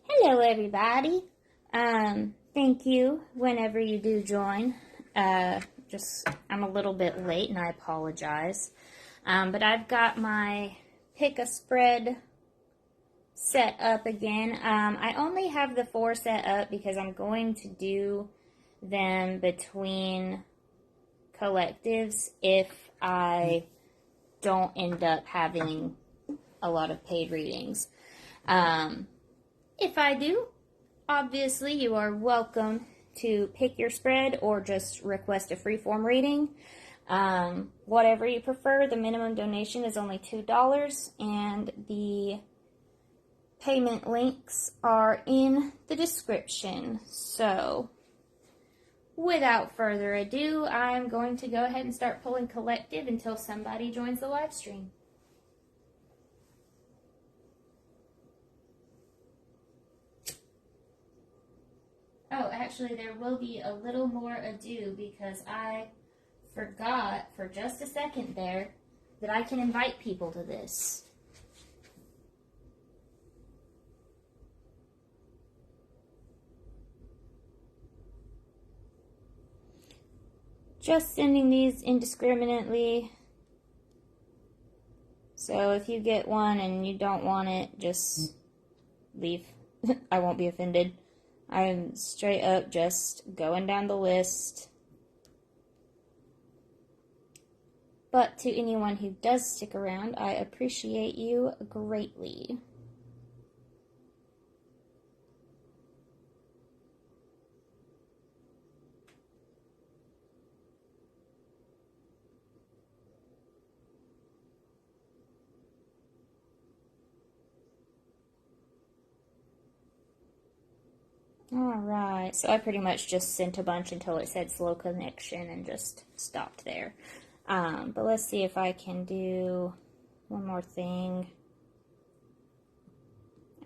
Hello, everybody. Thank you whenever you do join. I'm a little bit late and I apologize. But I've got my pick a spread set up again. I only have the 4 set up because I'm going to do them between collectives if I don't end up having a lot of paid readings. If I do, obviously you are welcome to pick your spread or just request a freeform reading. Whatever you prefer. The minimum donation is only $2 and the payment links are in the description. So, without further ado, I'm going to go ahead and start pulling collective until somebody joins the live stream. Oh, actually, there will be a little more ado because I forgot for just a second there that I can invite people to this. Just sending these indiscriminately. So if you get one and you don't want it, just leave. I won't be offended. I'm straight up just going down the list. But to anyone who does stick around, I appreciate you greatly. Alright, so I pretty much just sent a bunch until it said slow connection and just stopped there. But let's see if I can do one more thing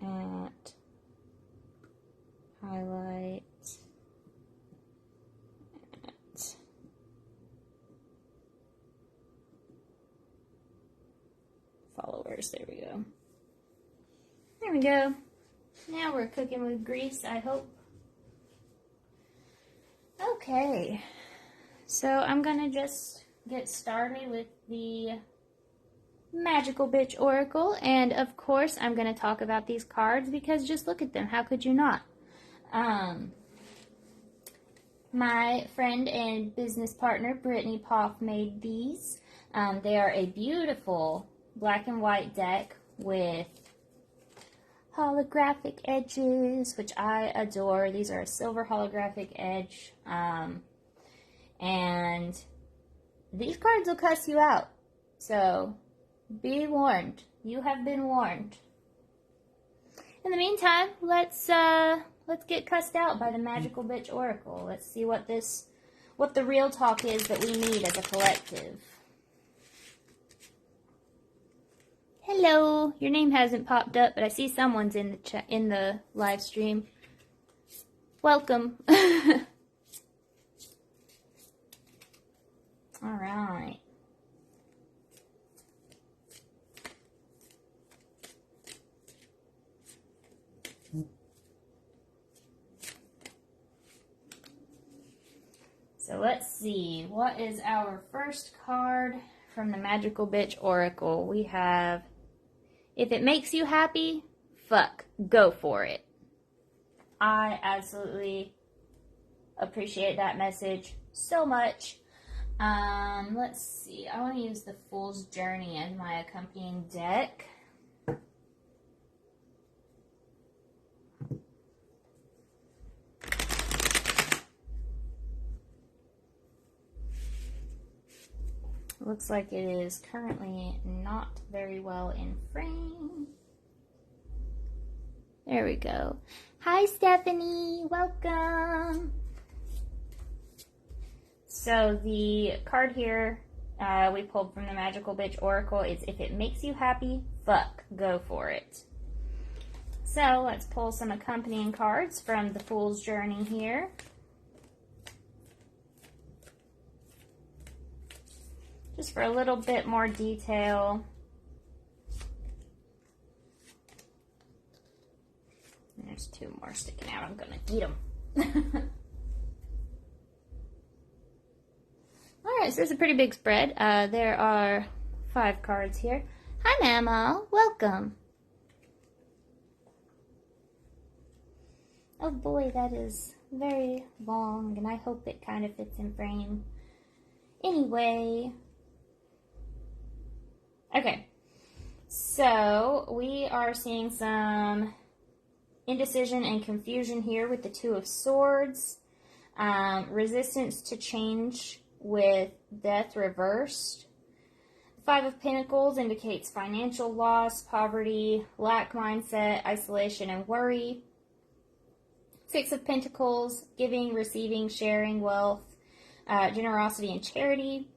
at highlight at followers. There we go. There we go. Now we're cooking with grease, I hope. Okay, so I'm gonna just get started with the Magical Bitch Oracle, and of course I'm gonna talk about these cards because just look at them, how could you not? My friend and business partner Brittany Poff made these. They are a beautiful black and white deck with holographic edges, which I adore. These are a silver holographic edge, and these cards will cuss you out, so be warned. You have been warned. In the meantime, let's get cussed out by the Magical Bitch Oracle. Let's see what the real talk is that we need as a collective. Hello, your name hasn't popped up, but I see someone's in the chat, in the live stream. Welcome. All right. So let's see, what is our first card from the Magical Bitch Oracle? We have, if it makes you happy, fuck, go for it. I absolutely appreciate that message so much. Let's see, I want to use the Fool's Journey as my accompanying deck. Looks like it is currently not very well in frame. There we go. Hi, Stephanie. Welcome. So the card here we pulled from the Magical Bitch Oracle is if it makes you happy, fuck, go for it. So let's pull some accompanying cards from the Fool's Journey here. Just for a little bit more detail. There's 2 more sticking out. I'm going to eat them. All right, so there's a pretty big spread. There are 5 cards here. Hi, Mama. Welcome. Oh boy, that is very long, and I hope it kind of fits in frame. Anyway. Okay. So, we are seeing some indecision and confusion here with the 2 of Swords. Resistance to change with death reversed. 5 of Pentacles indicates financial loss, poverty, lack mindset, isolation, and worry. 6 of Pentacles, giving, receiving, sharing, wealth, generosity, and charity.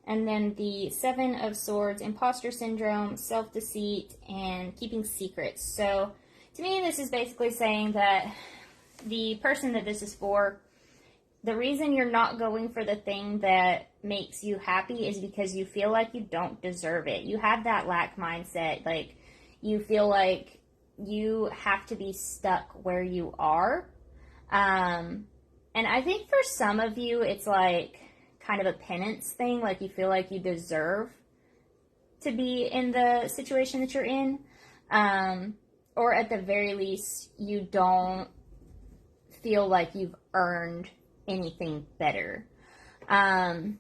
And then the 7 of Swords, imposter syndrome, self-deceit, and keeping secrets. So, to me, this is basically saying that the person that this is for, the reason you're not going for the thing that makes you happy is because you feel like you don't deserve it. You have that lack mindset. Like, you feel like you have to be stuck where you are. And I think for some of you, it's like kind of a penance thing. Like, you feel like you deserve to be in the situation that you're in. Or at the very least, you don't feel like you've earned anything better. And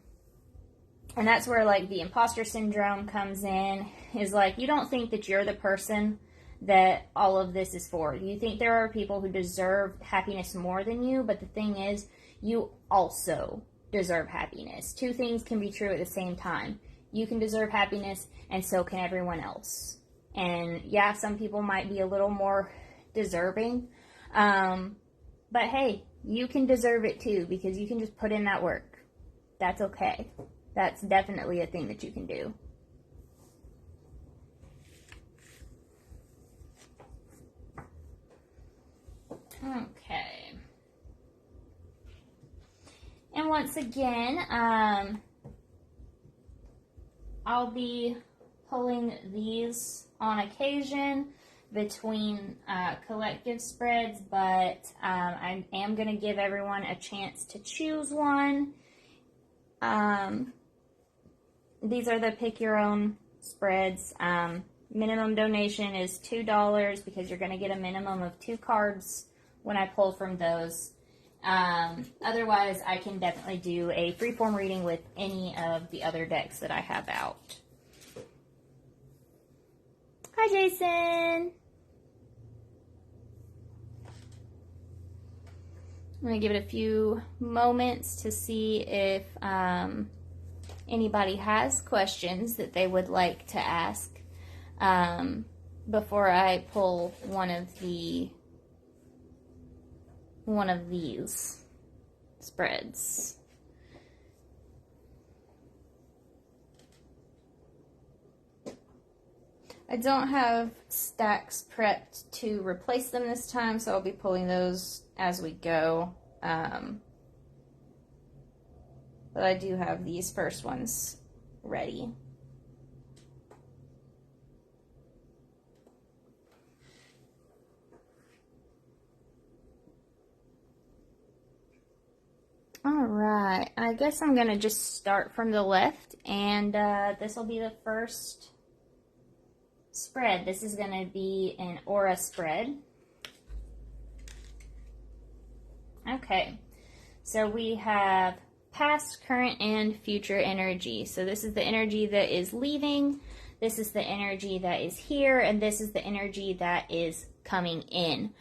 that's where, like, the imposter syndrome comes in, is like, you don't think that you're the person that all of this is for. You think there are people who deserve happiness more than you, but the thing is, you also deserve happiness. 2 things can be true at the same time. You can deserve happiness, and so can everyone else. And yeah, some people might be a little more deserving, but hey, you can deserve it too, because you can just put in that work. That's okay. That's definitely a thing that you can do. Okay. And once again, I'll be pulling these on occasion between collective spreads, but I am going to give everyone a chance to choose one. These are the pick your own spreads. Minimum donation is $2 because you're going to get a minimum of 2 cards when I pull from those. Otherwise, I can definitely do a freeform reading with any of the other decks that I have out. Hi, Jason. I'm going to give it a few moments to see if anybody has questions that they would like to ask before I pull one of these spreads. I don't have stacks prepped to replace them this time, so I'll be pulling those as we go. But I do have these first ones ready. All right, I guess I'm going to just start from the left, and this will be the first spread. This is going to be an aura spread. Okay, so we have past, current, and future energy. So this is the energy that is leaving, this is the energy that is here, and this is the energy that is coming in.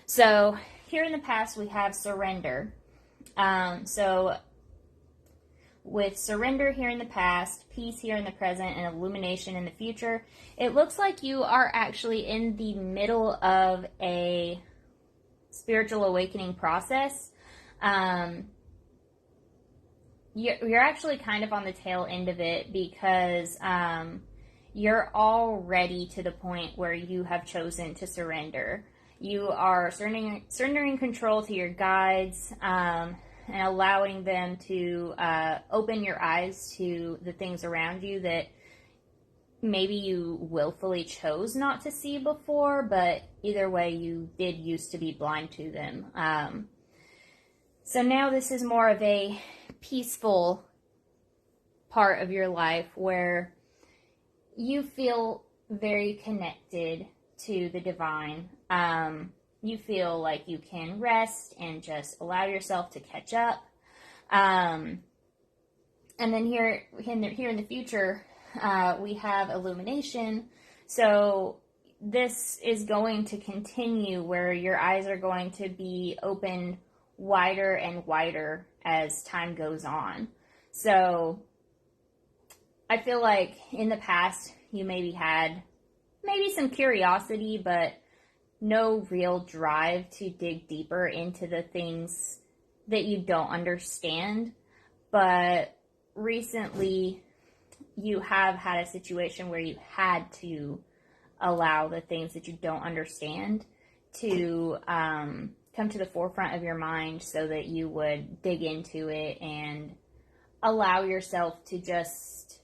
So here in the past we have surrender. So with surrender here in the past, peace here in the present, and illumination in the future, it looks like you are actually in the middle of a spiritual awakening process. You're actually kind of on the tail end of it because you're already to the point where you have chosen to surrender. You are surrendering control to your guides, and allowing them to open your eyes to the things around you that maybe you willfully chose not to see before, but either way, you did used to be blind to them. So now this is more of a peaceful part of your life where you feel very connected to the divine. You feel like you can rest and just allow yourself to catch up. And then here in the future, we have illumination. So this is going to continue where your eyes are going to be opened wider and wider as time goes on. So I feel like in the past you maybe had some curiosity, but no real drive to dig deeper into the things that you don't understand. But recently you have had a situation where you had to allow the things that you don't understand to come to the forefront of your mind so that you would dig into it and allow yourself to just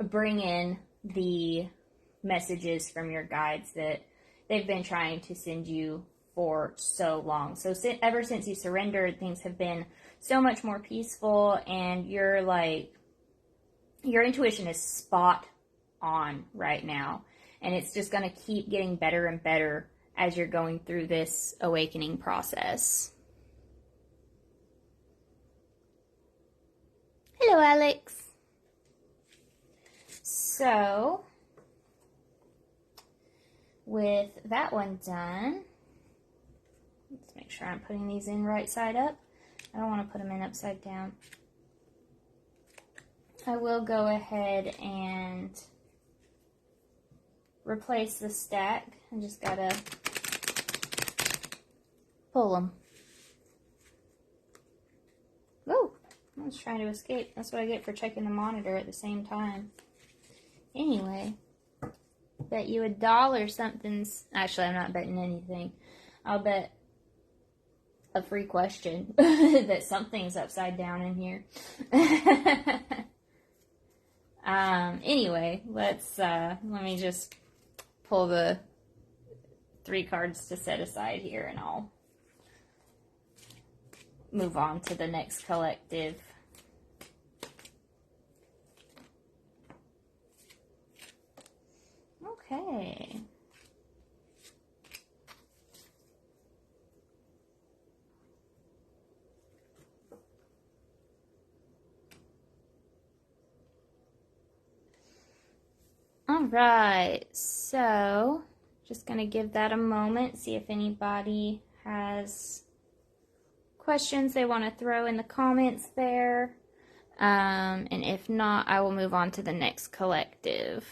bring in the messages from your guides that they've been trying to send you for so long. So ever since you surrendered, things have been so much more peaceful, and your intuition is spot on right now, and it's just going to keep getting better and better as you're going through this awakening process. Hello, Alex. So with that one done, let's make sure I'm putting these in right side up. I don't want to put them in upside down. I will go ahead and replace the stack. I just gotta pull them. Whoa, I was trying to escape. That's what I get for checking the monitor at the same time. Anyway, bet you $1 something's... Actually, I'm not betting anything. I'll bet a free question that something's upside down in here. Anyway, let me just pull the 3 cards to set aside here, and I'll move on to the next collective. Okay. All right, so just going to give that a moment, see if anybody has questions they want to throw in the comments there. And if not, I will move on to the next collective.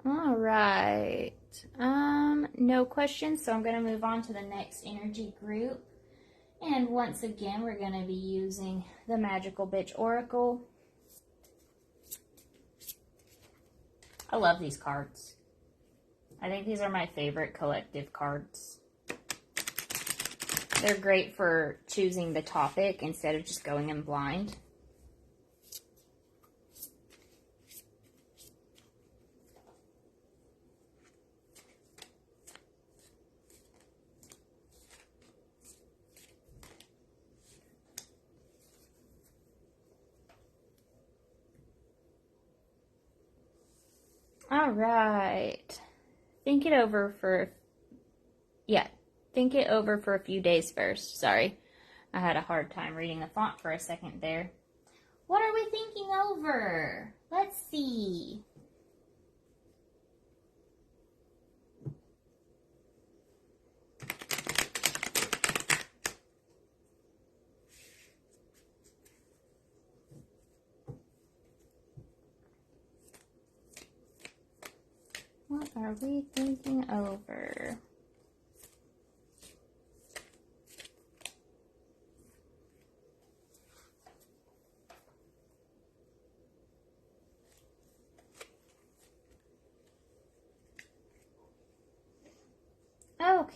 All right. No questions, so I'm going to move on to the next energy group. And once again, we're going to be using the Magical Bitch Oracle. I love these cards. I think these are my favorite collective cards. They're great for choosing the topic instead of just going in blind. All right. Think it over for a few days first. Sorry. I had a hard time reading the font for a second there. What are we thinking over? Let's see. What are we thinking over?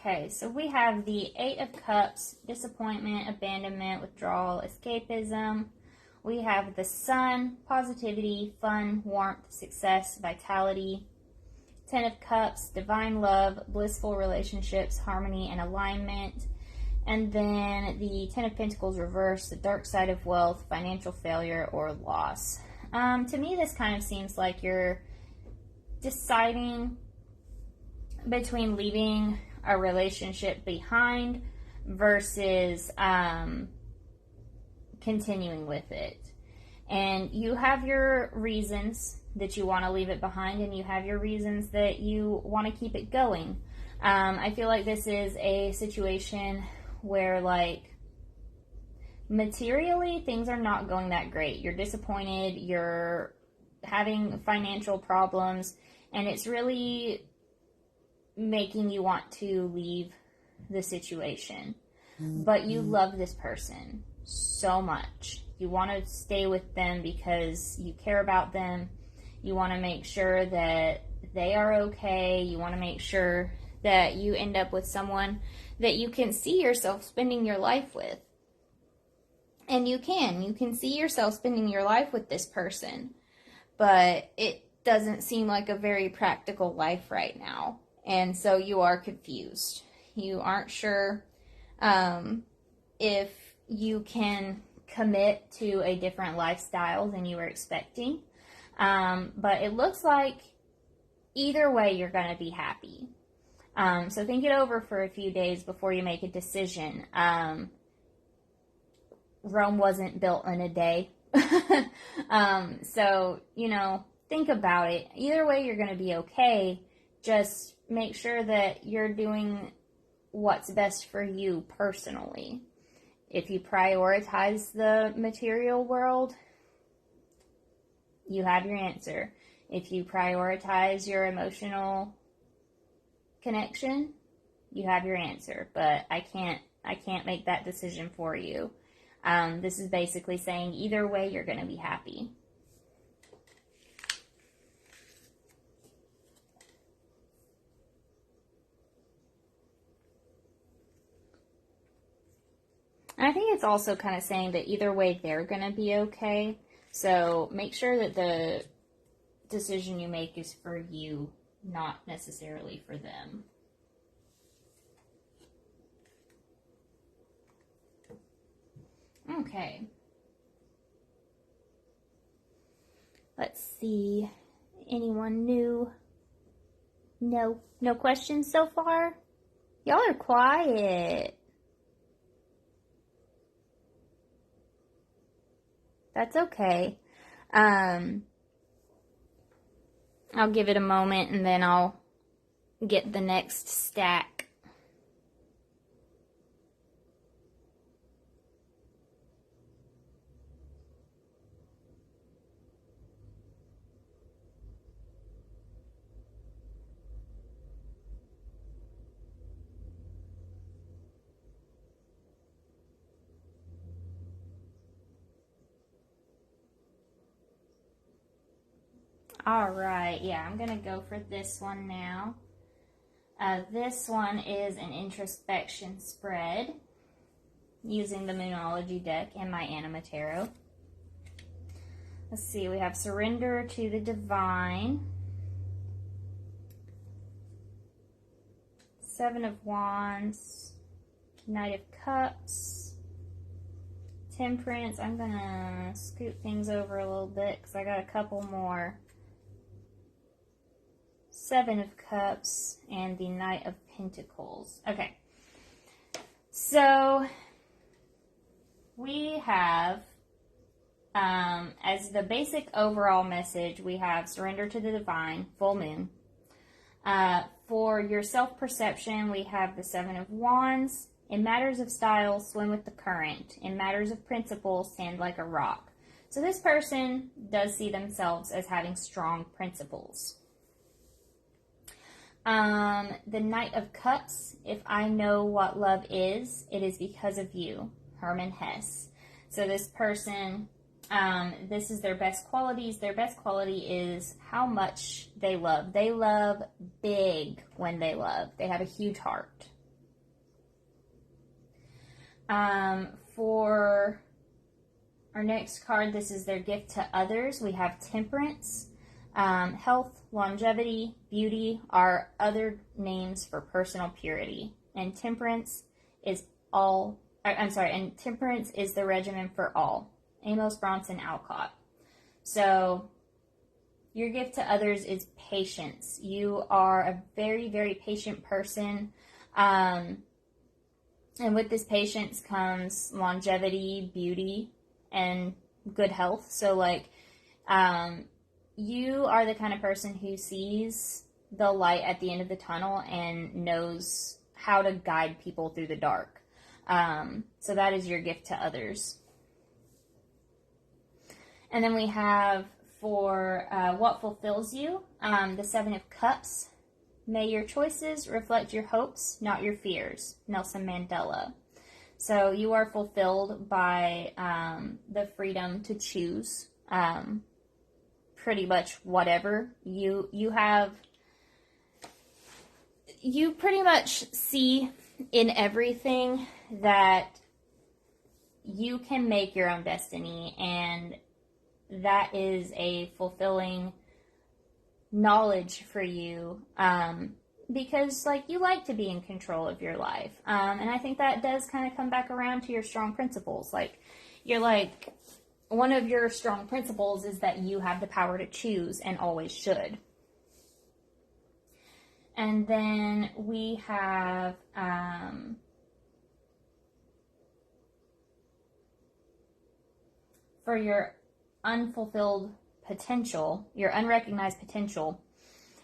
Okay, so we have the Eight of Cups, disappointment, abandonment, withdrawal, escapism. We have the Sun, positivity, fun, warmth, success, vitality. Ten of Cups, divine love, blissful relationships, harmony, and alignment. And then the Ten of Pentacles reversed, the dark side of wealth, financial failure, or loss. To me, this kind of seems like you're deciding between leaving a relationship behind versus continuing with it. And you have your reasons that you want to leave it behind, and you have your reasons that you want to keep it going. I feel like this is a situation where, like, materially things are not going that great. You're disappointed, you're having financial problems, and it's really making you want to leave the situation. But you love this person so much. You want to stay with them because you care about them. You want to make sure that they are okay. You want to make sure that you end up with someone that you can see yourself spending your life with. And you can see yourself spending your life with this person, but it doesn't seem like a very practical life right now. And so you are confused. You aren't sure if you can commit to a different lifestyle than you were expecting. But it looks like either way you're going to be happy. So think it over for a few days before you make a decision. Rome wasn't built in a day. So, think about it. Either way, you're going to be okay. Just make sure that you're doing what's best for you personally. If you prioritize the material world, you have your answer. If you prioritize your emotional connection, you have your answer. But I can't make that decision for you. This is basically saying either way, you're going to be happy. And I think it's also kind of saying that either way, they're going to be okay. So make sure that the decision you make is for you, not necessarily for them. Okay. Let's see. Anyone new? No questions so far? Y'all are quiet. That's okay. I'll give it a moment and then I'll get the next stack. Alright, yeah, I'm going to go for this one now. This one is an introspection spread using the Moonology deck and my Anima Tarot. Let's see, we have Surrender to the Divine, Seven of Wands, Knight of Cups, Temperance. I'm going to scoot things over a little bit because I got a couple more. Seven of Cups, and the Knight of Pentacles. Okay, so we have, as the basic overall message, we have Surrender to the Divine, Full Moon. For your self-perception, we have the Seven of Wands. In matters of style, swim with the current. In matters of principle, stand like a rock. So this person does see themselves as having strong principles. The Knight of Cups, if I know what love is, it is because of you, Herman Hesse. So this person, this is their best qualities. Their best quality is how much they love. They love big when they love. They have a huge heart. For our next card, this is their gift to others. We have temperance. Health, longevity, beauty are other names for personal purity. And temperance is and temperance is the regimen for all. Amos Bronson Alcott. So your gift to others is patience. You are a very, very patient person. And with this patience comes longevity, beauty, and good health. So, like, you are the kind of person who sees the light at the end of the tunnel and knows how to guide people through the dark. So that is your gift to others. And then we have for what fulfills you, the Seven of Cups. May your choices reflect your hopes, not your fears. Nelson Mandela. So you are fulfilled by the freedom to choose pretty much whatever. You pretty much see in everything that you can make your own destiny, and that is a fulfilling knowledge for you, because, like, you like to be in control of your life, and I think that does kind of come back around to your strong principles. Like, you're like, one of your strong principles is that you have the power to choose and always should. And then we have for your unfulfilled potential, your unrecognized potential,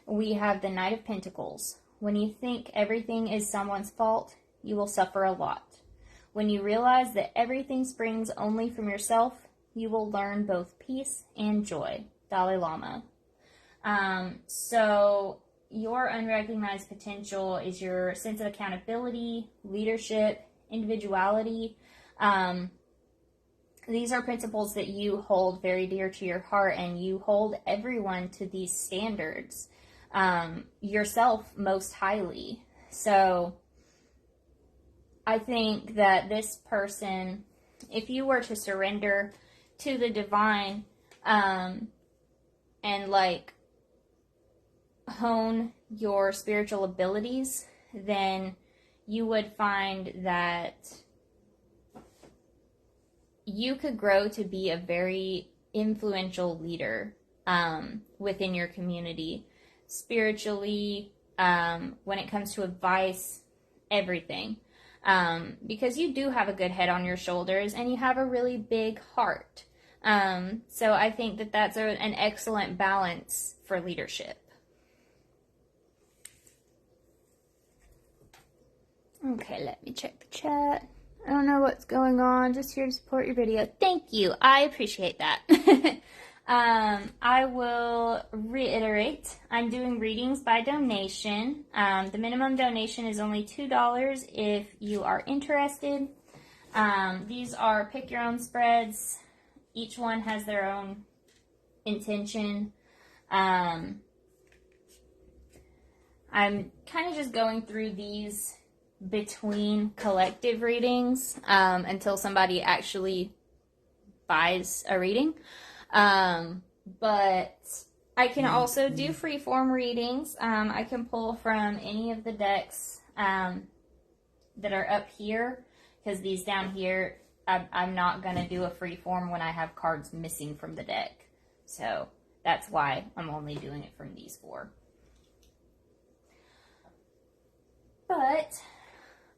we have the Knight of Pentacles. When you think everything is someone's fault, you will suffer a lot. When you realize that everything springs only from yourself, you will learn both peace and joy. Dalai Lama. So your unrecognized potential is your sense of accountability, leadership, individuality. These are principles that you hold very dear to your heart, and you hold everyone to these standards, yourself most highly. So I think that this person, if you were to surrender to the divine and like hone your spiritual abilities, then you would find that you could grow to be a very influential leader within your community, spiritually, when it comes to advice, everything. Because you do have a good head on your shoulders and you have a really big heart. So I think that that's an excellent balance for leadership. Okay, let me check the chat. I don't know what's going on. Just here to support your video. Thank you. I appreciate that. I will reiterate. I'm doing readings by donation. The minimum donation is only $2 if you are interested. These are pick your own spreads. Each one has their own intention. I'm kind of just going through these between collective readings until somebody actually buys a reading. But I can also do freeform readings. I can pull from any of the decks that are up here, because these down here, I'm not going to do a freeform when I have cards missing from the deck. So that's why I'm only doing it from these four. But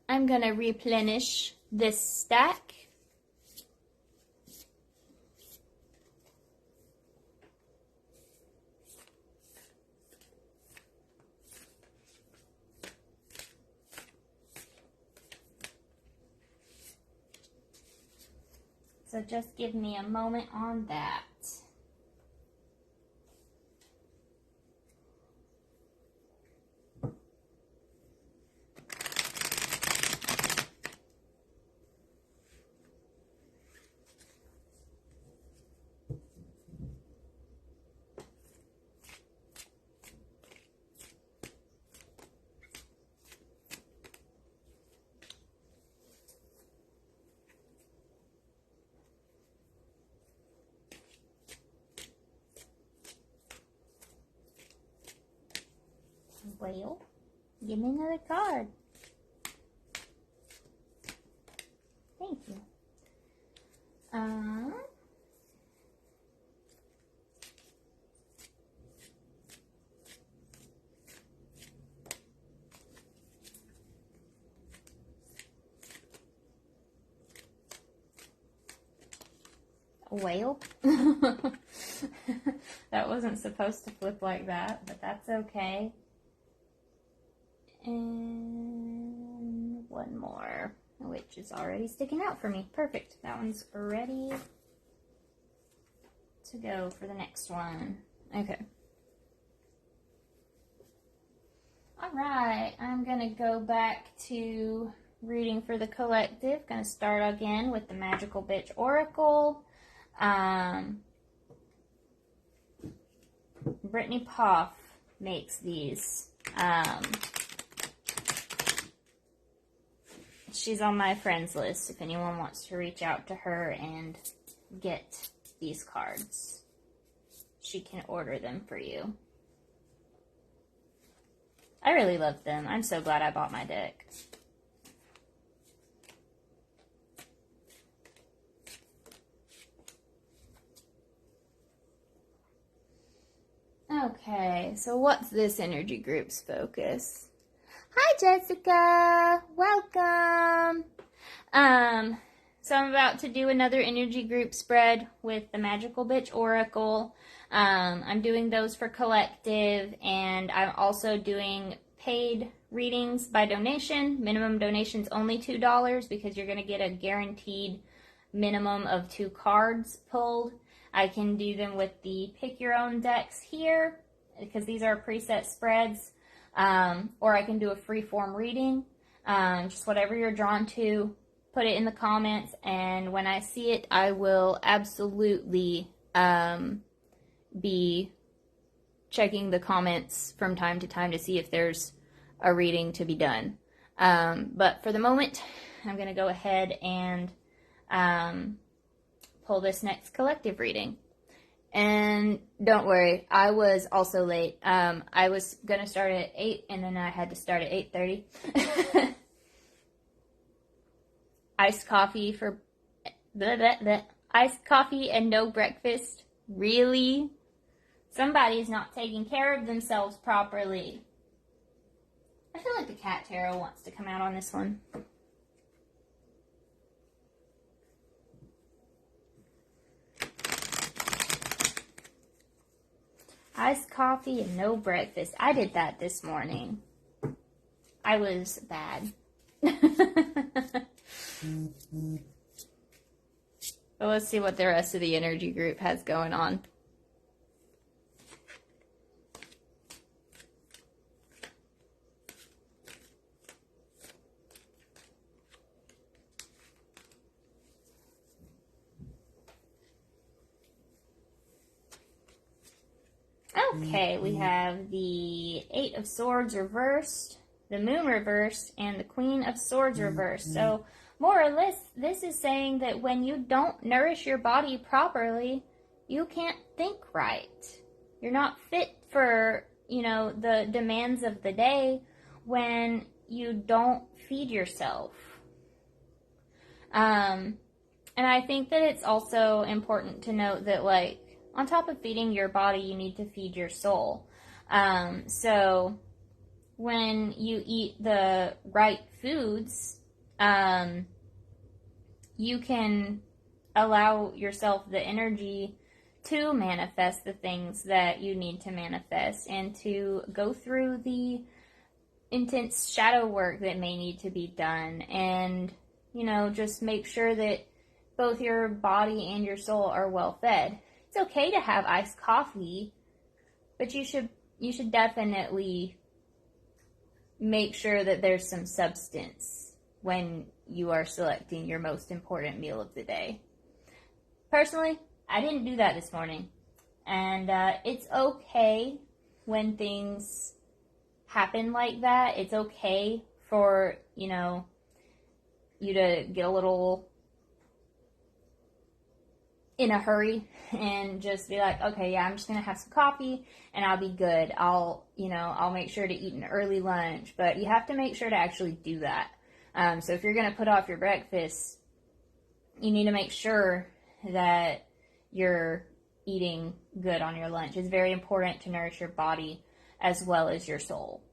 I'm going to replenish this stack. So just give me a moment on that. Well, give me another card. Thank you. A whale? That wasn't supposed to flip like that, but that's okay. And one more, which is already sticking out for me. Perfect. That one's ready to go for the next one. Okay. All right. I'm going to go back to reading for the collective. Going to start again with the Magical Bitch Oracle. Brittany Poff makes these. She's on my friends list if anyone wants to reach out to her and get these cards. She can order them for you. I really love them. I'm so glad I bought my deck. Okay, so what's this energy group's focus? Hi, Jessica. Welcome. So I'm about to do another energy group spread with the Magical Bitch Oracle. I'm doing those for collective, and I'm also doing paid readings by donation. Minimum donation's only $2 because you're going to get a guaranteed minimum of 2 cards pulled. I can do them with the pick your own decks here because these are preset spreads, or I can do a free form reading. Just whatever you're drawn to, put it in the comments, and when I see it, I will absolutely be checking the comments from time to time to see if there's a reading to be done. But for the moment, I'm going to go ahead and pull this next collective reading. And don't worry, I was also late. I was going to start at 8, and then I had to start at 8:30. Iced coffee for... Iced coffee and no breakfast? Really? Somebody's not taking care of themselves properly. I feel like the Cat Tarot wants to come out on this one. Iced coffee and no breakfast. I did that this morning. I was bad. But let's see what the rest of the energy group has going on. Okay, we have the 8 of Swords reversed, the Moon reversed, and the Queen of Swords reversed. So, more or less, this is saying that when you don't nourish your body properly, you can't think right. You're not fit for, the demands of the day when you don't feed yourself. And I think that it's also important to note that, on top of feeding your body, you need to feed your soul. So when you eat the right foods, you can allow yourself the energy to manifest the things that you need to manifest and to go through the intense shadow work that may need to be done, and, just make sure that both your body and your soul are well fed. It's okay to have iced coffee, but you should definitely make sure that there's some substance when you are selecting your most important meal of the day. Personally, I didn't do that this morning, and it's okay when things happen like that. It's okay for, you to get a little in a hurry and just be like, okay, yeah, I'm just going to have some coffee and I'll be good. I'll make sure to eat an early lunch, but you have to make sure to actually do that. So if you're going to put off your breakfast, you need to make sure that you're eating good on your lunch. It's very important to nourish your body as well as your soul.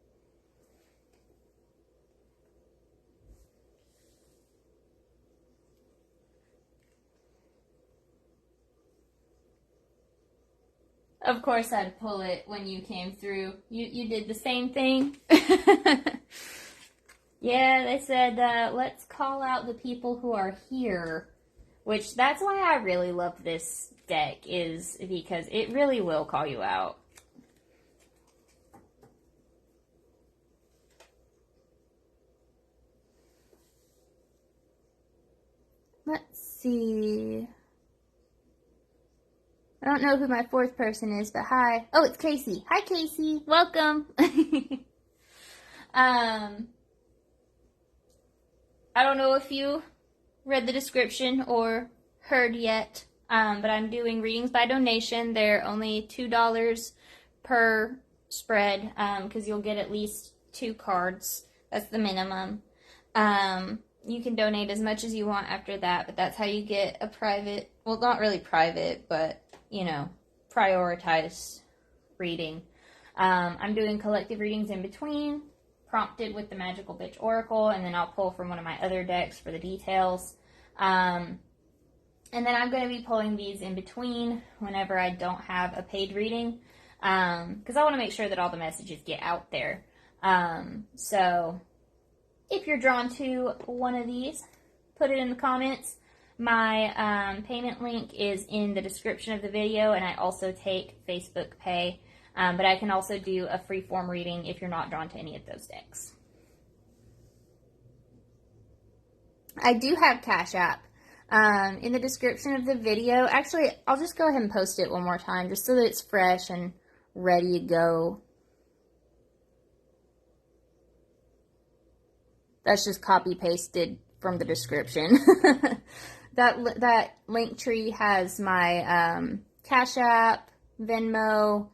Of course, I'd pull it when you came through. You did the same thing. Yeah, they said, let's call out the people who are here. Which, that's why I really love this deck, is because it really will call you out. Let's see. I don't know who my fourth person is, but hi. Oh, it's Casey. Hi, Casey. Welcome. I don't know if you read the description or heard yet, but I'm doing readings by donation. They're only $2 per spread, because you'll get at least 2 cards. That's the minimum. You can donate as much as you want after that, but that's how you get a private, well, not really private, but, prioritized reading. I'm doing collective readings in between, prompted with the Magical Bitch Oracle, and then I'll pull from one of my other decks for the details. And then I'm going to be pulling these in between whenever I don't have a paid reading, because I want to make sure that all the messages get out there. So if you're drawn to one of these, put it in the comments. My payment link is in the description of the video, and I also take Facebook Pay. But I can also do a free-form reading if you're not drawn to any of those decks. I do have Cash App in the description of the video. Actually, I'll just go ahead and post it one more time just so that it's fresh and ready to go. That's just copy-pasted from the description. That link tree has my Cash App, Venmo,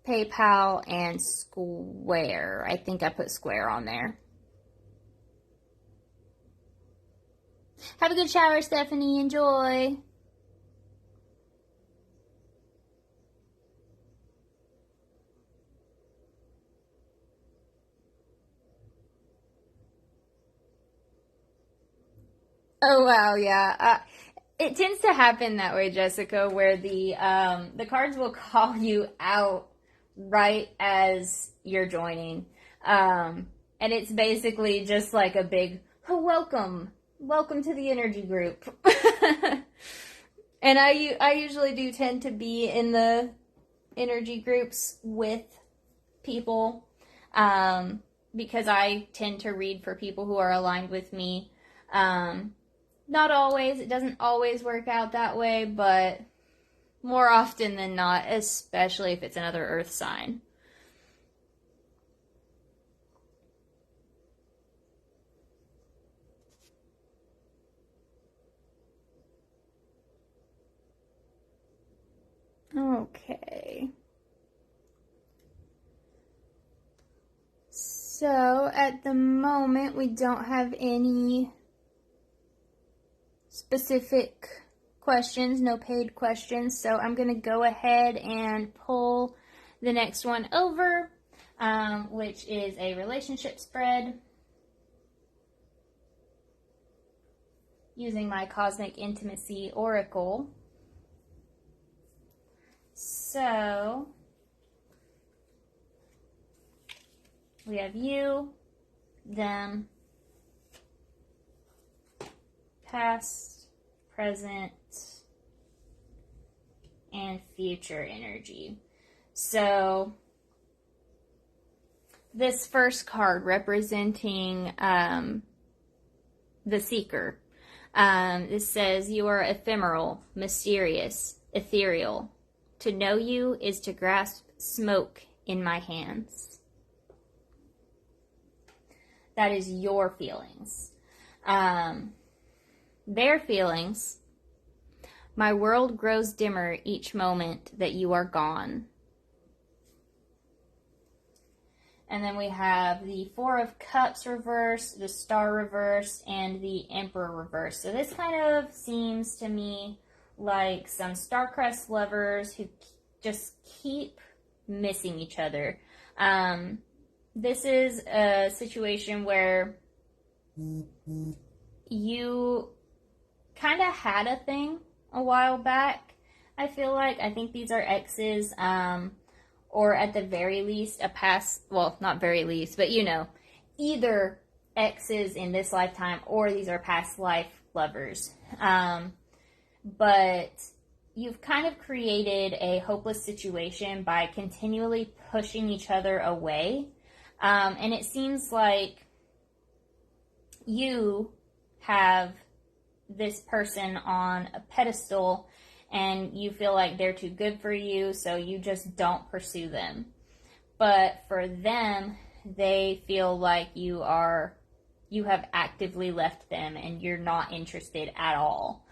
PayPal, and Square. I think I put Square on there. Have a good shower, Stephanie. Enjoy. Oh, wow, yeah. It tends to happen that way, Jessica, where the cards will call you out right as you're joining. And it's basically just like a big, oh, welcome to the energy group. And I usually do tend to be in the energy groups with people, because I tend to read for people who are aligned with me. Not always, it doesn't always work out that way, but more often than not, especially if it's another earth sign. Okay. So, at the moment, we don't have any specific questions, no paid questions, so I'm going to go ahead and pull the next one over, which is a relationship spread using my Cosmic Intimacy Oracle. So, we have you, them, past, present, and future energy. So, this first card representing the Seeker. This says, you are ephemeral, mysterious, ethereal. To know you is to grasp smoke in my hands. That is your feelings. Their feelings My world grows dimmer each moment that you are gone. And then we have the Four of Cups reverse, the Star reverse, and the Emperor reverse. So this kind of seems to me like some star-crossed lovers who just keep missing each other. This is a situation where you kind of had a thing a while back, I feel like. I think these are exes, or at the very least, a past, well, not very least, but you know, either exes in this lifetime or these are past life lovers. But you've kind of created a hopeless situation by continually pushing each other away. And it seems like you have this person on a pedestal and you feel like they're too good for you, so you just don't pursue them. But for them, they feel like you have actively left them and you're not interested at all.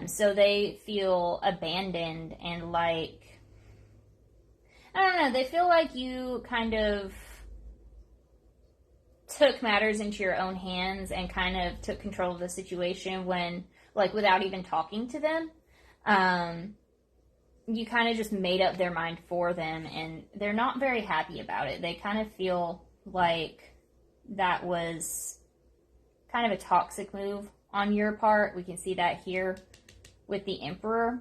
So they feel abandoned and like, I don't know, they feel like you kind of took matters into your own hands and kind of took control of the situation when, like, without even talking to them. You kind of just made up their mind for them, and they're not very happy about it. They kind of feel like that was kind of a toxic move on your part. We can see that here with the Emperor.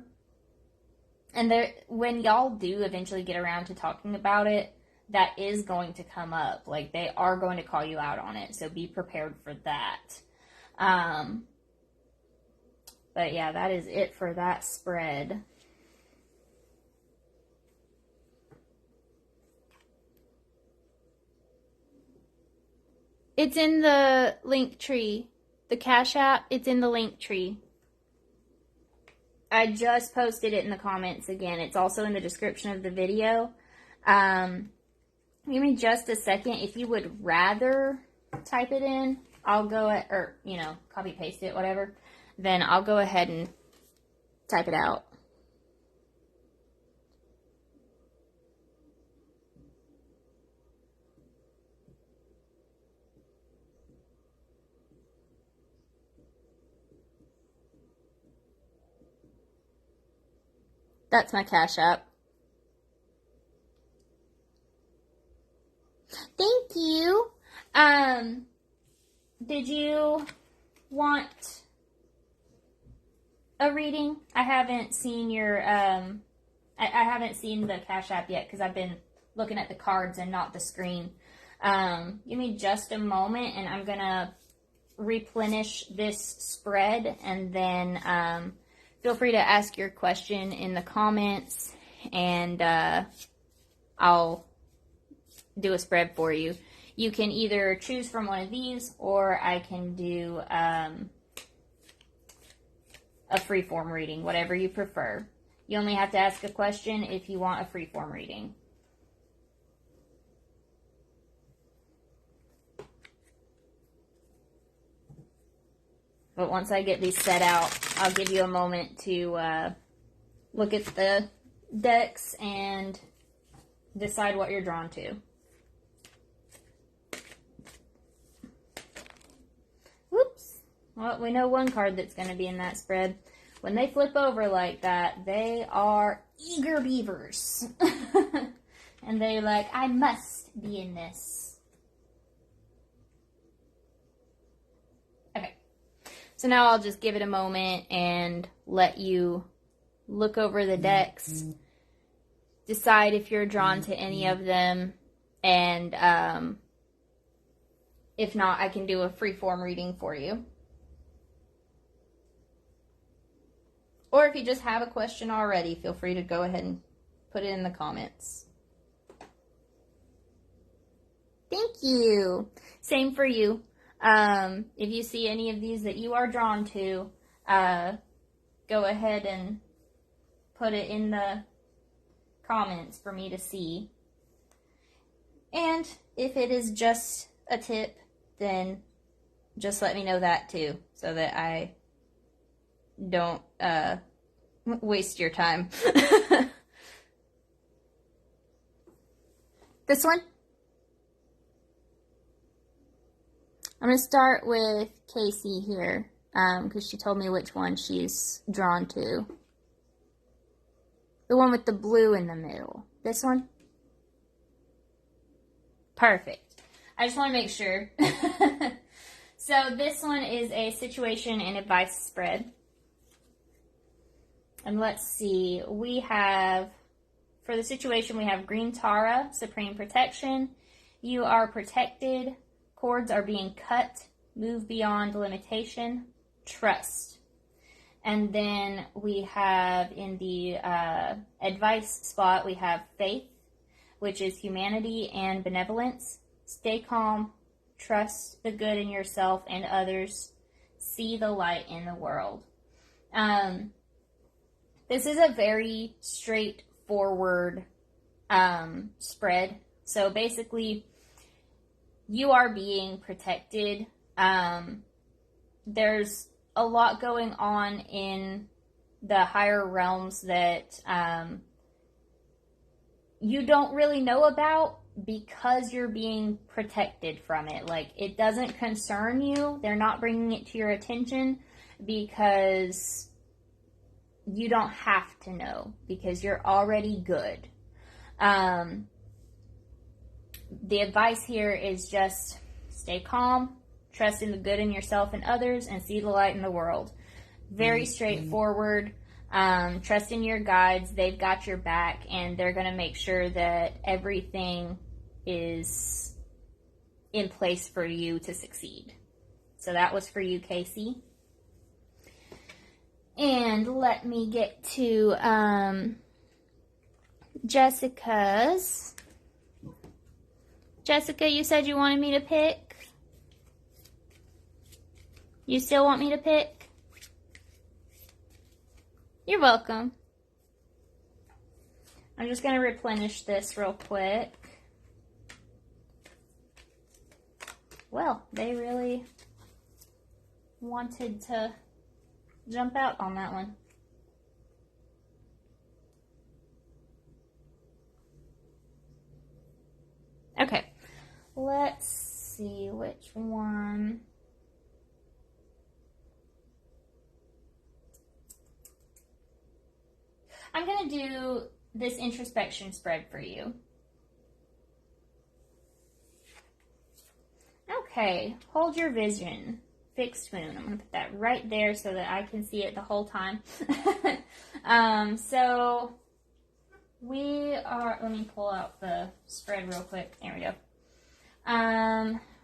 And when y'all do eventually get around to talking about it, that is going to come up. Like, they are going to call you out on it, so be prepared for that. But yeah, that is it for that spread. It's in the link tree. The Cash App, it's in the link tree. I just posted it in the comments again. It's also in the description of the video. Give me just a second. If you would rather type it in, I'll go at, or, you know, copy paste it, whatever. Then I'll go ahead and type it out. That's my Cash App. Thank you. Did you want a reading? I haven't seen your, I haven't seen the Cash App yet because I've been looking at the cards and not the screen. Give me just a moment and I'm going to replenish this spread, and then feel free to ask your question in the comments, and I'll do a spread for you. You can either choose from one of these, or I can do a freeform reading, whatever you prefer. You only have to ask a question if you want a freeform reading. But once I get these set out, I'll give you a moment to look at the decks and decide what you're drawn to. Whoops. Well, we know one card that's going to be in that spread. When they flip over like that, they are eager beavers. And they're like, I must be in this. So now I'll just give it a moment and let you look over the decks, decide if you're drawn to any of them, and if not, I can do a freeform reading for you. Or if you just have a question already, feel free to go ahead and put it in the comments. Thank you. Same for you. If you see any of these that you are drawn to, go ahead and put it in the comments for me to see. And if it is just a tip, then just let me know that too, so that I don't waste your time. This one? I'm going to start with Casey here, because she told me which one she's drawn to. The one with the blue in the middle. This one? Perfect. I just want to make sure. So this one is a situation and advice spread. And let's see. We have, for the situation, we have Green Tara, Supreme Protection. You are protected. Cords are being cut. Move beyond limitation. Trust. And then we have in the advice spot, we have faith, which is humanity and benevolence. Stay calm. Trust the good in yourself and others. See the light in the world. This is a very straightforward spread. So basically, you are being protected. There's a lot going on in the higher realms that you don't really know about because you're being protected from it. Like, it doesn't concern you. They're not bringing it to your attention because you don't have to know, because you're already good. The advice here is just stay calm, trust in the good in yourself and others, and see the light in the world. Very straightforward. Trust in your guides. They've got your back, and they're going to make sure that everything is in place for you to succeed. So that was for you, Casey. And let me get to Jessica's. Jessica, you said you wanted me to pick? You still want me to pick? You're welcome. I'm just going to replenish this real quick. Well, they really wanted to jump out on that one. Okay, let's see which one. I'm going to do this introspection spread for you. Okay, hold your vision. Fixed moon. I'm going to put that right there so that I can see it the whole time. So we are, let me pull out the spread real quick. There we go.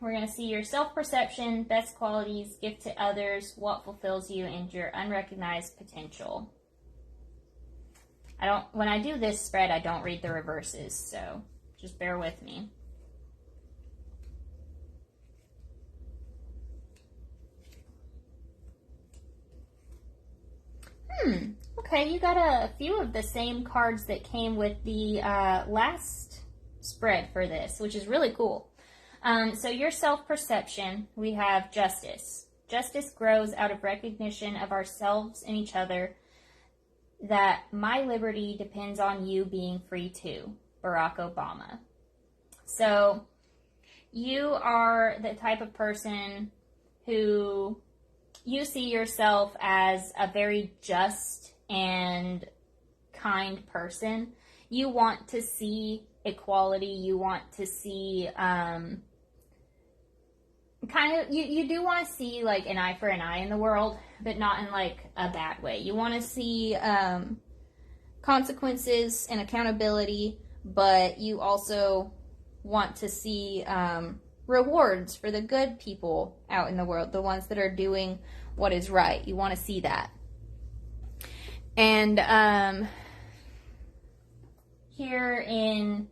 We're going to see your self-perception, best qualities, gift to others, what fulfills you, and your unrecognized potential. When I do this spread, I don't read the reverses, so just bear with me. Okay, you got a few of the same cards that came with the last spread for this, which is really cool. So your self-perception, we have justice. Justice grows out of recognition of ourselves and each other, that my liberty depends on you being free too. Barack Obama. So you are the type of person who you see yourself as a very just and kind person. You want to see equality. You want to see you do want to see like an eye for an eye in the world, but not in like a bad way. You want to see consequences and accountability, but you also want to see rewards for the good people out in the world, the ones that are doing what is right. You want to see that. And here in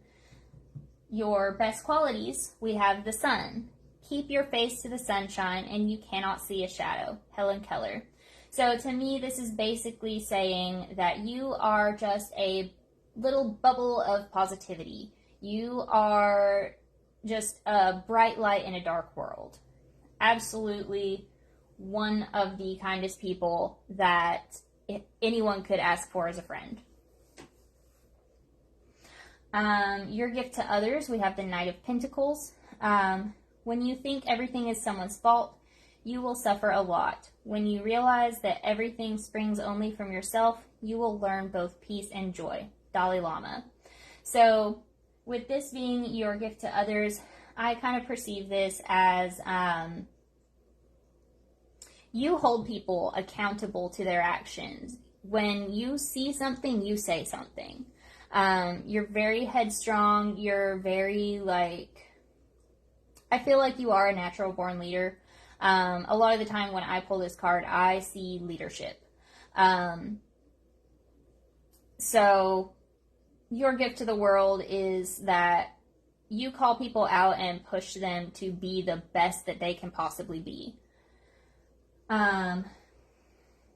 your best qualities, we have the sun. Keep your face to the sunshine and you cannot see a shadow. Helen Keller. So to me, this is basically saying that you are just a little bubble of positivity. You are just a bright light in a dark world. Absolutely one of the kindest people that anyone could ask for as a friend. Your gift to others, we have the Knight of Pentacles. When you think everything is someone's fault, you will suffer a lot. When you realize that everything springs only from yourself, you will learn both peace and joy. Dalai Lama. So, with this being your gift to others, I kind of perceive this as you hold people accountable to their actions. When you see something, you say something. You're very headstrong. You're very, I feel like you are a natural born leader. A lot of the time when I pull this card, I see leadership. So your gift to the world is that you call people out and push them to be the best that they can possibly be.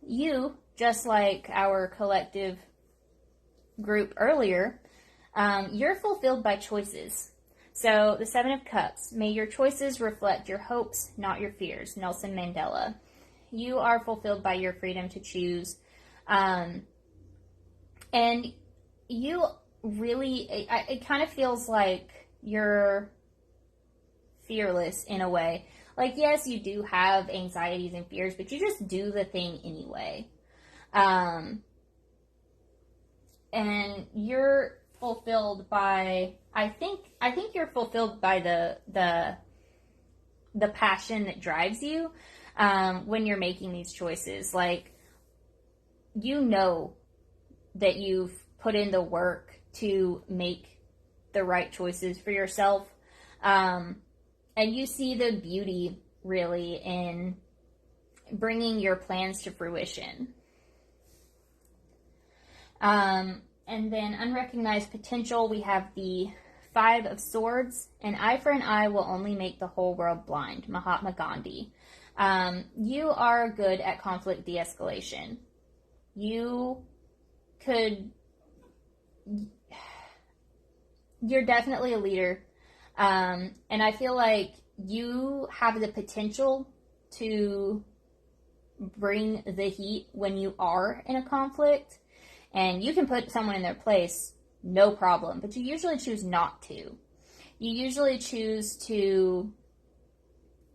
You, just like our collective group earlier, you're fulfilled by choices. So the Seven of Cups, may your choices reflect your hopes, not your fears. Nelson Mandela. You are fulfilled by your freedom to choose. And you really, it kind of feels like you're fearless in a way. Like, yes, you do have anxieties and fears, but you just do the thing anyway. And you're fulfilled by, I think you're fulfilled by the passion that drives you when you're making these choices. Like, you know that you've put in the work to make the right choices for yourself. And you see the beauty, really, in bringing your plans to fruition. And then unrecognized potential, we have the Five of Swords. An eye for an eye will only make the whole world blind. Mahatma Gandhi. You are good at conflict de-escalation. You're definitely a leader. And I feel like you have the potential to bring the heat when you are in a conflict. And you can put someone in their place, no problem. But you usually choose not to. You usually choose to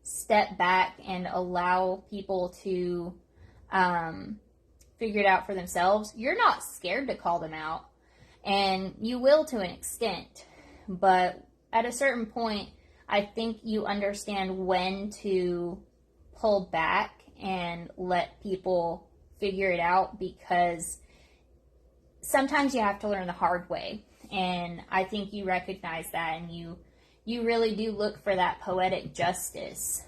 step back and allow people to figure it out for themselves. You're not scared to call them out. And you will to an extent. But at a certain point, I think you understand when to pull back and let people figure it out, because sometimes you have to learn the hard way. And I think you recognize that, and you really do look for that poetic justice.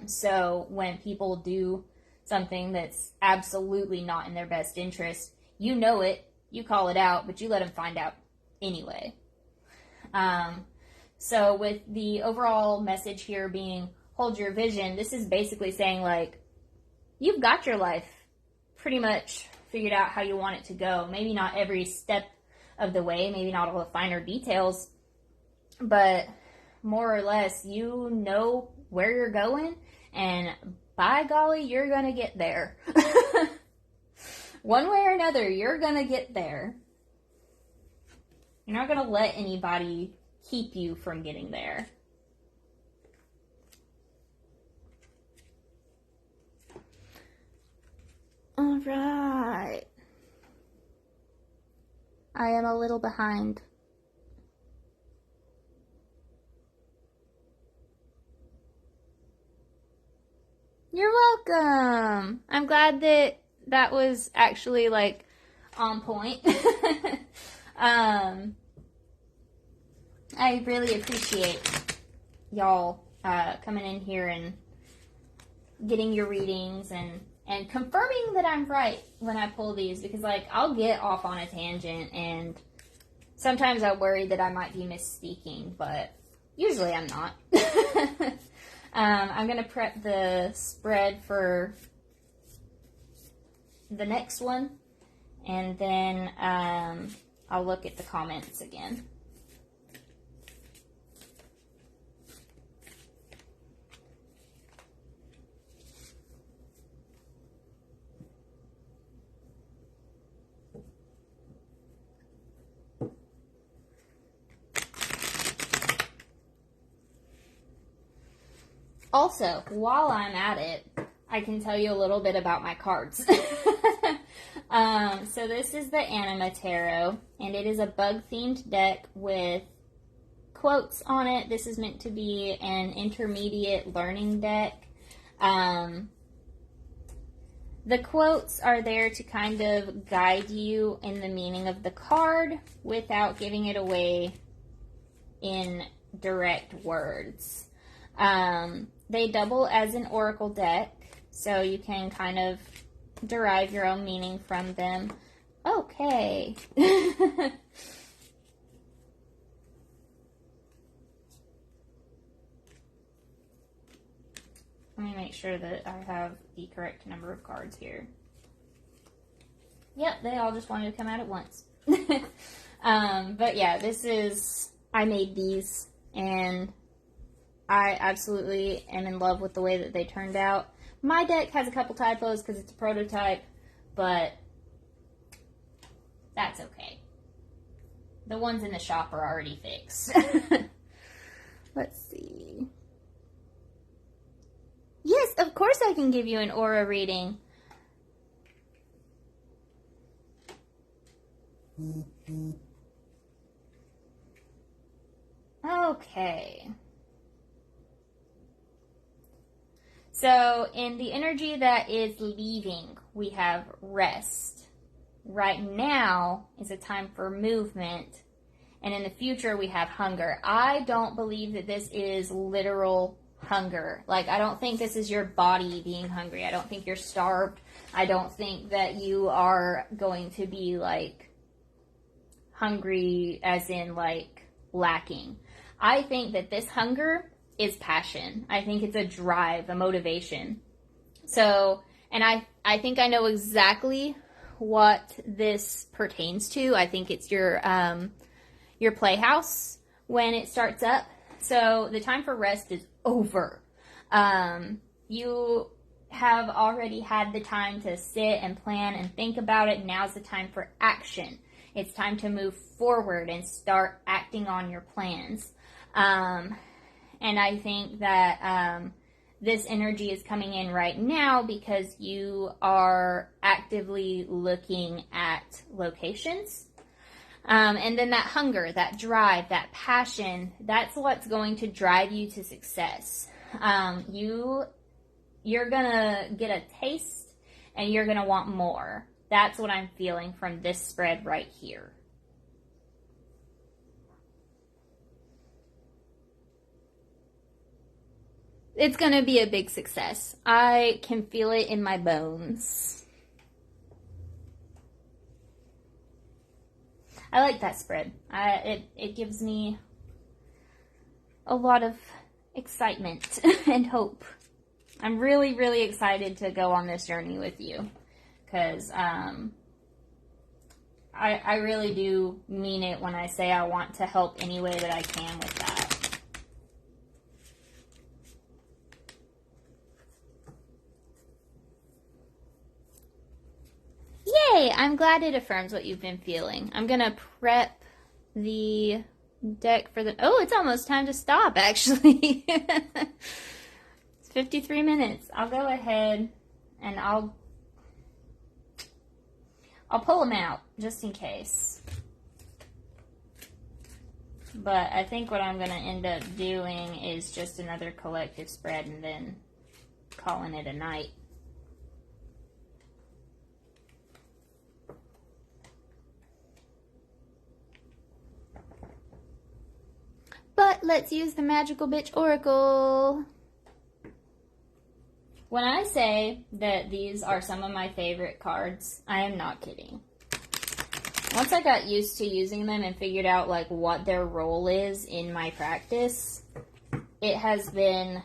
So when people do something that's absolutely not in their best interest, you know it, you call it out, but you let them find out anyway. So with the overall message here being hold your vision, this is basically saying, like, you've got your life pretty much figured out how you want it to go. Maybe not every step of the way, maybe not all the finer details, but more or less you know where you're going, and by golly, you're going to get there. One way or another, you're going to get there. You're not going to let anybody keep you from getting there. All right. I am a little behind. You're welcome. I'm glad that was actually, like, on point. I really appreciate y'all coming in here and getting your readings and confirming that I'm right when I pull these, because, like, I'll get off on a tangent and sometimes I worry that I might be misspeaking, but usually I'm not. I'm going to prep the spread for the next one, and then I'll look at the comments again. Also, while I'm at it, I can tell you a little bit about my cards. So this is the Anima Tarot, and it is a bug-themed deck with quotes on it. This is meant to be an intermediate learning deck. The quotes are there to kind of guide you in the meaning of the card without giving it away in direct words. They double as an oracle deck, so you can kind of derive your own meaning from them. Okay. Let me make sure that I have the correct number of cards here. Yep, they all just wanted to come out at once. But yeah, I made these, and I absolutely am in love with the way that they turned out. My deck has a couple typos because it's a prototype, but that's okay. The ones in the shop are already fixed. Let's see. Yes, of course I can give you an aura reading. Okay. So, in the energy that is leaving, we have rest. Right now is a time for movement. And in the future, we have hunger. I don't believe that this is literal hunger. Like, I don't think this is your body being hungry. I don't think you're starved. I don't think that you are going to be, like, hungry as in, like, lacking. I think that this hunger is passion. I think it's a drive, a motivation. So, and I think I know exactly what this pertains to. I think it's your playhouse when it starts up. So the time for rest is over. You have already had the time to sit and plan and think about it. Now's the time for action. It's time to move forward and start acting on your plans. And I think that this energy is coming in right now because you are actively looking at locations. And then that hunger, that drive, that passion, that's what's going to drive you to success. You're going to get a taste and you're going to want more. That's what I'm feeling from this spread right here. It's going to be a big success. I can feel it in my bones. I like that spread. It gives me a lot of excitement and hope. I'm really, really excited to go on this journey with you. Because I really do mean it when I say I want to help any way that I can with that. Yay! I'm glad it affirms what you've been feeling. I'm going to prep the deck for the... Oh, it's almost time to stop, actually. It's 53 minutes. I'll go ahead and I'll pull them out, just in case. But I think what I'm going to end up doing is just another collective spread and then calling it a night. But let's use the Magical Bitch Oracle. When I say that these are some of my favorite cards, I am not kidding. Once I got used to using them and figured out like what their role is in my practice, it has been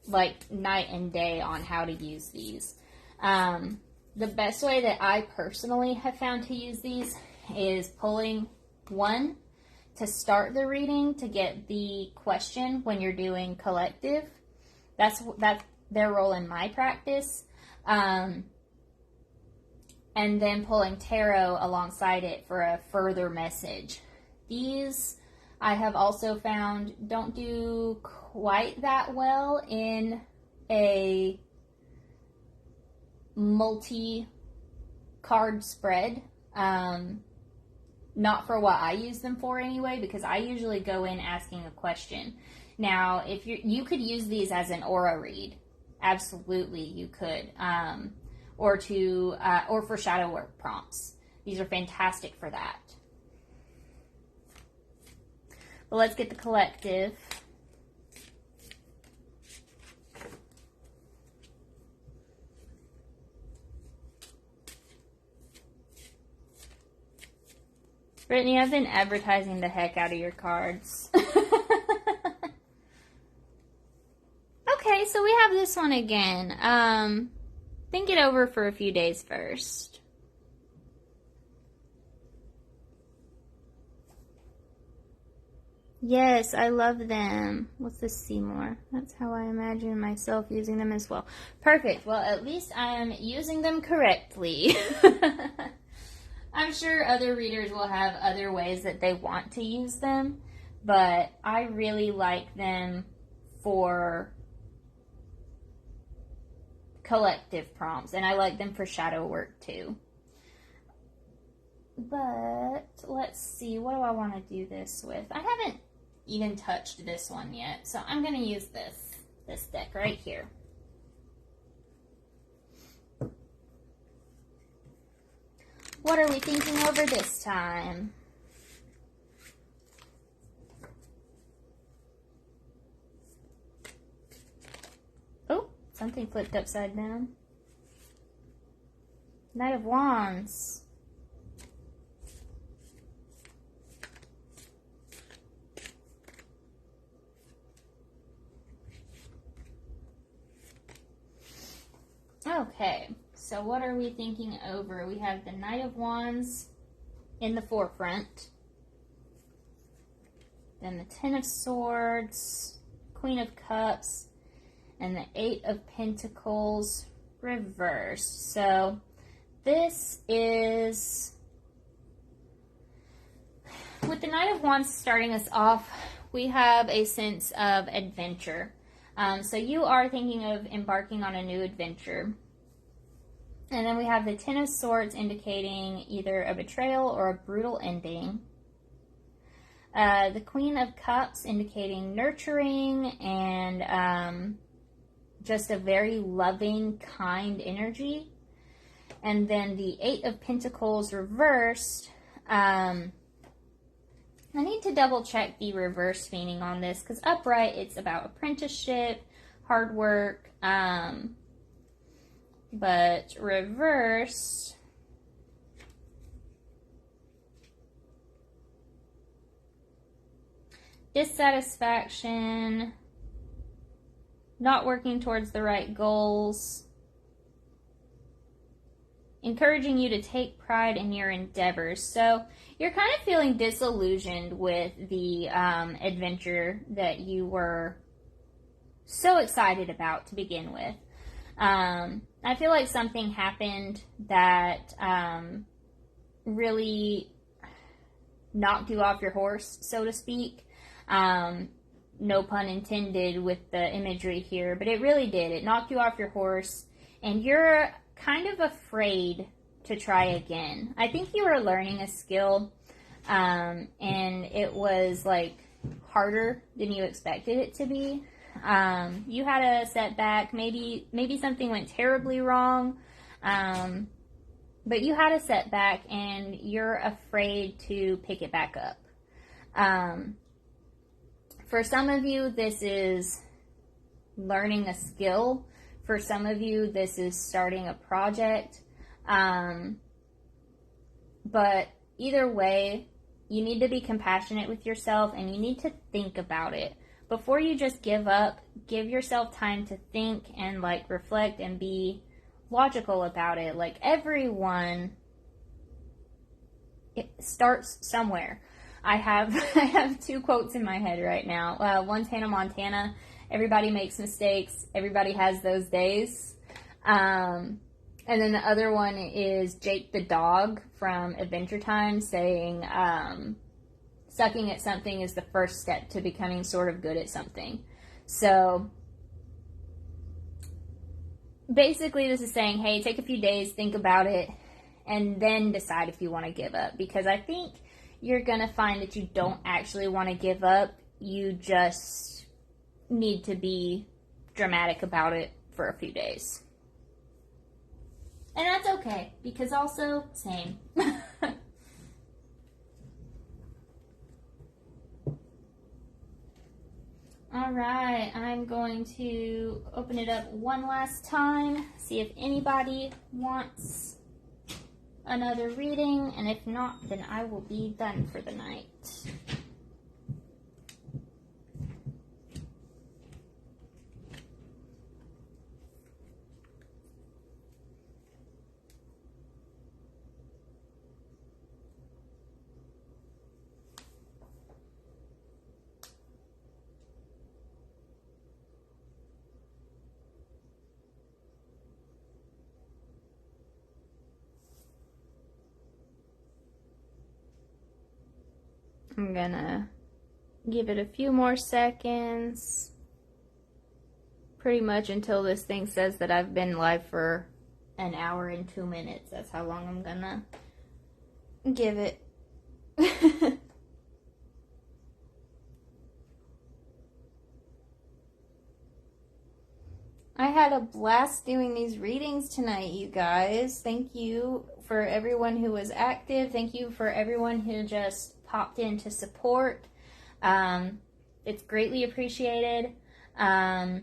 like night and day on how to use these. The best way that I personally have found to use these is pulling one to start the reading to get the question when you're doing collective. That's their role in my practice. And then pulling tarot alongside it for a further message. These I have also found don't do quite that well in a multi-card spread. Not for what I use them for anyway, because I usually go in asking a question. Now, if you could use these as an aura read. Absolutely, you could. Or for shadow work prompts. These are fantastic for that. But let's get the collective. Brittany, I've been advertising the heck out of your cards. Okay, so we have this one again. Think it over for a few days first. Yes, I love them. What's this, Seymour? That's how I imagine myself using them as well. Perfect. Well, at least I am using them correctly. I'm sure other readers will have other ways that they want to use them, but I really like them for collective prompts, and I like them for shadow work too. But let's see, what do I want to do this with? I haven't even touched this one yet, so I'm going to use this deck right here. What are we thinking over this time? Oh, something flipped upside down. Knight of Wands. Okay, so what are we thinking over? We have the Knight of Wands in the forefront. Then the Ten of Swords, Queen of Cups, and the Eight of Pentacles reversed. So this is, with the Knight of Wands starting us off, we have a sense of adventure. So you are thinking of embarking on a new adventure. And then we have the Ten of Swords indicating either a betrayal or a brutal ending. The Queen of Cups indicating nurturing and just a very loving, kind energy. And then the Eight of Pentacles reversed. I need to double check the reverse meaning on this, because upright it's about apprenticeship, hard work, but reverse dissatisfaction, not working towards the right goals, encouraging you to take pride in your endeavors. So you're kind of feeling disillusioned with the adventure that you were so excited about to begin with. I feel like something happened that really knocked you off your horse, so to speak. No pun intended with the imagery here, but it really did. It knocked you off your horse, and you're kind of afraid to try again. I think you were learning a skill, and it was like harder than you expected it to be. You had a setback. Maybe something went terribly wrong, but you had a setback, and you're afraid to pick it back up. For some of you, this is learning a skill. For some of you, this is starting a project. But either way, you need to be compassionate with yourself, and you need to think about it. Before you just give up, give yourself time to think and reflect and be logical about it. Everyone, it starts somewhere. I have two quotes in my head right now. One's Hannah Montana. Everybody makes mistakes. Everybody has those days. And then the other one is Jake the dog from Adventure Time saying, sucking at something is the first step to becoming sort of good at something. So basically this is saying, hey, take a few days, think about it, and then decide if you want to give up. Because I think you're going to find that you don't actually want to give up. You just need to be dramatic about it for a few days. And that's okay, because also, same. Alright, I'm going to open it up one last time, see if anybody wants another reading, and if not, then I will be done for the night. I'm gonna give it a few more seconds, pretty much until this thing says that I've been live for an hour and 2 minutes. That's how long I'm gonna give it. I had a blast doing these readings tonight, you guys. Thank you for everyone who was active. Thank you for everyone who just popped in to support. It's greatly appreciated. I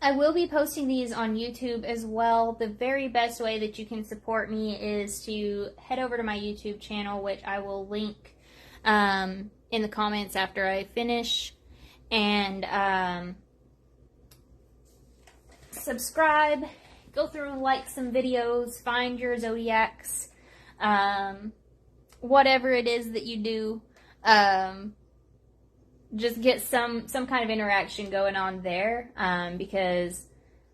will be posting these on YouTube as well. The very best way that you can support me is to head over to my YouTube channel, which I will link in the comments after I finish. And subscribe, go through and like some videos, find your zodiacs, whatever it is that you do, just get some kind of interaction going on there, because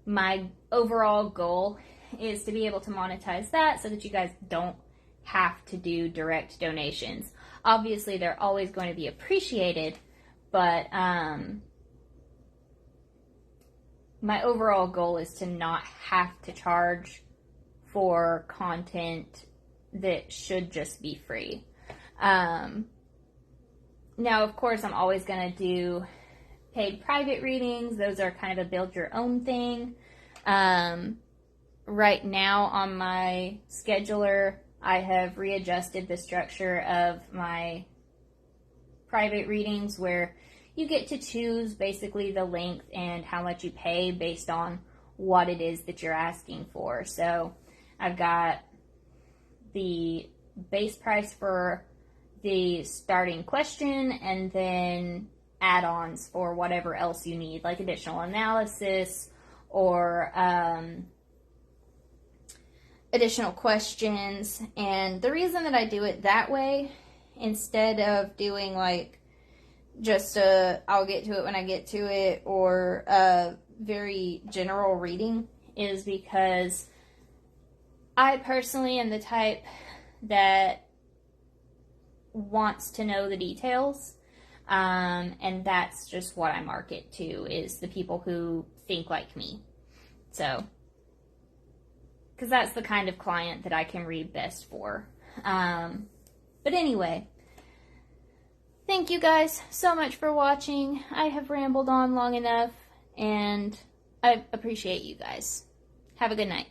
my overall goal is to be able to monetize that so that you guys don't have to do direct donations. Obviously, they're always going to be appreciated, but my overall goal is to not have to charge for content that should just be free. Now, of course, I'm always going to do paid private readings. Those are kind of a build your own thing. Right now on my scheduler, I have readjusted the structure of my private readings where you get to choose basically the length and how much you pay based on what it is that you're asking for. So I've got the base price for the starting question and then add-ons for whatever else you need, like additional analysis or additional questions. And the reason that I do it that way, instead of doing like just I'll get to it when I get to it, or a very general reading, is because I personally am the type that wants to know the details, and that's just what I market to, is the people who think like me. So, because that's the kind of client that I can read best for. But anyway, thank you guys so much for watching. I have rambled on long enough, and I appreciate you guys. Have a good night.